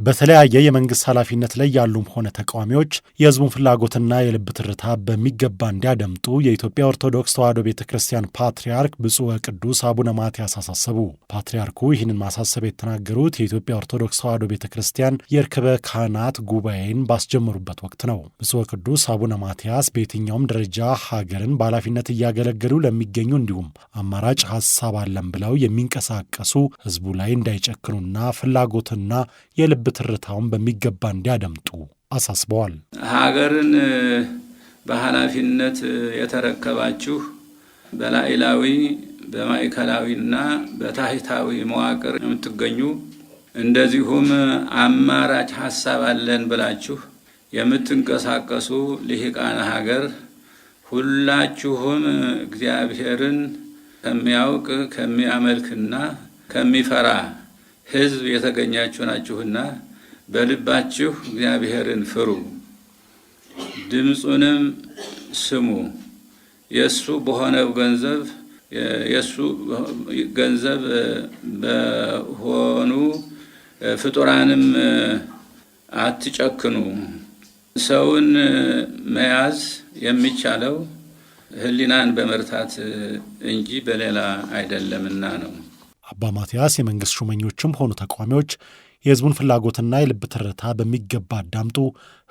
በተለያየ የመንግስት ኃላፊነት ላይ ያሉም ሆነ ተቃዋሚዎች የህዝቡን ፍላጎትና የልብ ትርታ በሚገባ እንዲያደምጡ የኢትዮጵያ ኦርቶዶክስ ተዋሕዶ ቤተ ክርስቲያን ፓትርያርክ ብፁዕ ወቅዱስ አቡነ ማትያስ አሳሰቡ። ፓትርያርኩ ይህንን ማሳሰቢያ የተናገሩት የኢትዮጵያ ኦርቶዶክስ ተዋሕዶ ቤተ ክርስቲያን የርክበ ካህናት ጉባኤን ባስጀመሩበት ወቅት ነው። ብፁዕ ወቅዱስ አቡነ ማትያስ በየትኛውም ደረጃ ሀገርን በኃላፊነት እያገለገሉ ለሚገኙ እንዲሁም አማራጭ ሀሳብ አለን ብለው የሚንቀሳቀሱ ህዝቡ ላይ እንዳይጨክኑና ፍላጎትና የልብ ትርታውን በሚገባ እንዲያደምጡ አሳስበዋል። ሀገርን በኃላፊነት የተረከባችሁ በላዕላዊ በማዕከላዊና በታሕታዊ መዋቅር የምትገኙ እንደዚሁም አማራጭ ሐሳብ አለን ብላችሁ የምትንቀሳቀሱ ልሂቃነ ሀገር ሁላችሁም እግዚአብሔርን ከሚያውቅ ከሚያመልክና ከሚፈራ ሕዝብ የተገኛችሁ ናችሁና በልባችሁ እግዚአብሔርን ፍሩ፣ ድምፁንም ስሙ። የሱ በሆነው ገንዘብ በሆኑ ፍጡራንም አትጨክኑ። ሰውን መያዝ የሚቻለው ሕሊናን በመርታት እንጂ በሌላ አይደለምና ነው። አባ ማትያስ የመንግስት ሹመኞችም ሆኑ ተቃዋሚዎች የህዝቡን ፍላጎትና የልብ ትርታ በሚገባ አዳምጡ፣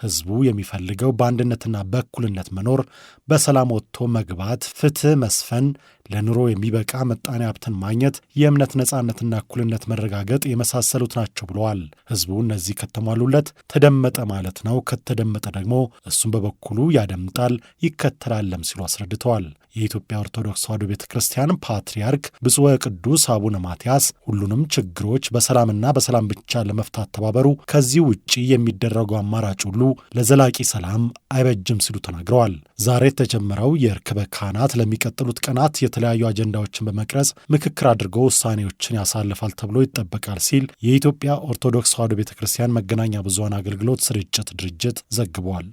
ህዝቡ የሚፈልገው በአንድነትና በእኩልነት መኖር፣ በሰላም ወጥቶ መግባት፣ ፍትህ መስፈን፣ ለኑሮ የሚበቃ ምጣኔ ሀብትን ማግኘት፣ የእምነት ነጻነትና እኩልነት መረጋገጥ የመሳሰሉት ናቸው ብለዋል። ህዝቡ እነዚህ ከተሟሉለት ተደመጠ ማለት ነው። ከተደመጠ ደግሞ እሱም በበኩሉ ያደምጣል ይከተላለም ሲሉ አስረድተዋል። የኢትዮጵያ ኦርቶዶክስ ተዋሕዶ ቤተ ክርስቲያን ፓትርያርክ ብፁዕ ወቅዱስ አቡነ ማትያስ ሁሉንም ችግሮች በሰላምና በሰላም ብቻ ለመፍታት ተባበሩ፣ ከዚህ ውጪ የሚደረገው አማራጭ ሁሉ ለዘላቂ ሰላም አይበጅም ሲሉ ተናግረዋል። ዛሬ የተጀመረው የርክበ ካህናት ለሚቀጥሉት ቀናት የተለያዩ አጀንዳዎችን በመቅረጽ ምክክር አድርገው ውሳኔዎችን ያሳልፋል ተብሎ ይጠበቃል ሲል የኢትዮጵያ ኦርቶዶክስ ተዋሕዶ ቤተ ክርስቲያን መገናኛ ብዙኃን አገልግሎት ስርጭት ድርጅት ዘግቧል።